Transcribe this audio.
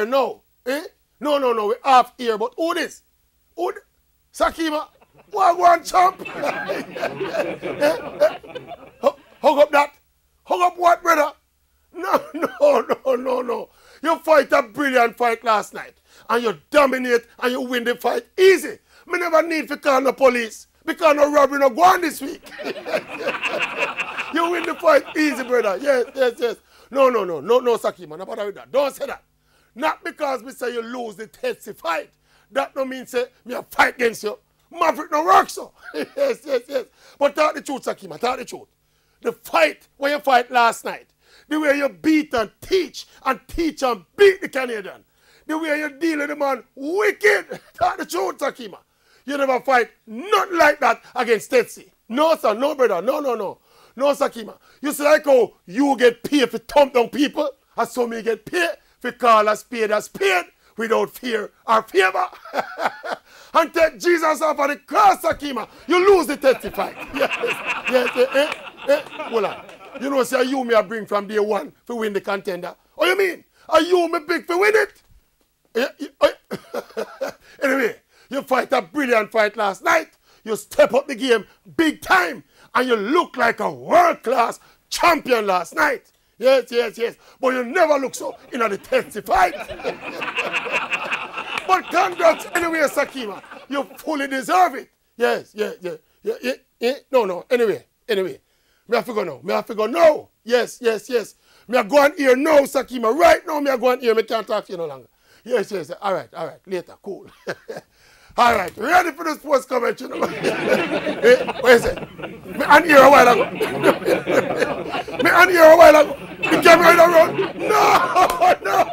ear now. Eh? No, no, no, we half ear, but who this? Who Sakima? One champ. Hug up that. Hug up what, brother? No, no, no, no, no. You fight a brilliant fight last night. And you dominate and you win the fight easy. Me never need to call the police. Because no robbery no go on this week. You win the fight easy, brother. Yes, yes, yes. No, no, no, no, no, Sakima. No bother with that. Don't say that. Not because me say you lose the testy fight. That no mean say me a fight against you. Maverick no work so. Yes, yes, yes. But talk the truth, Sakima. Talk the truth. The fight when you fight last night. The way you beat and teach and beat the Canadian. The way you deal with the man wicked. Talk the truth, Sakima. You never fight nothing like that against Tetsi. No, sir. No, brother. No, no, no. No, Sakima. You see like how you get paid for thump down people, and so me get paid for call a spade without fear or favor. And take Jesus off of the cross, Sakima. You lose the Tetsi fight. Yes, yes, hold on. You know, say you me I bring from day one to win the contender. Oh, you mean? Are you me big to win it? Anyway, you fight a brilliant fight last night. You step up the game big time. And you look like a world-class champion last night. Yes, yes, yes. But you never look so in the Tetsi fight. But congrats anyway, Sakima. You fully deserve it. Yes, yes, yes. Yeah. No, no. Anyway. Me have to go now. Me have to go now. Yes, yes, yes. Me have go on here now, Sakima. Right now, me have go on here. Me can't talk to you no longer. Yes, yes. All right. Later. Cool. All right. Ready for the sports commentary? What is it? Me on here a while ago. Me on here a while ago. Me came right around. No.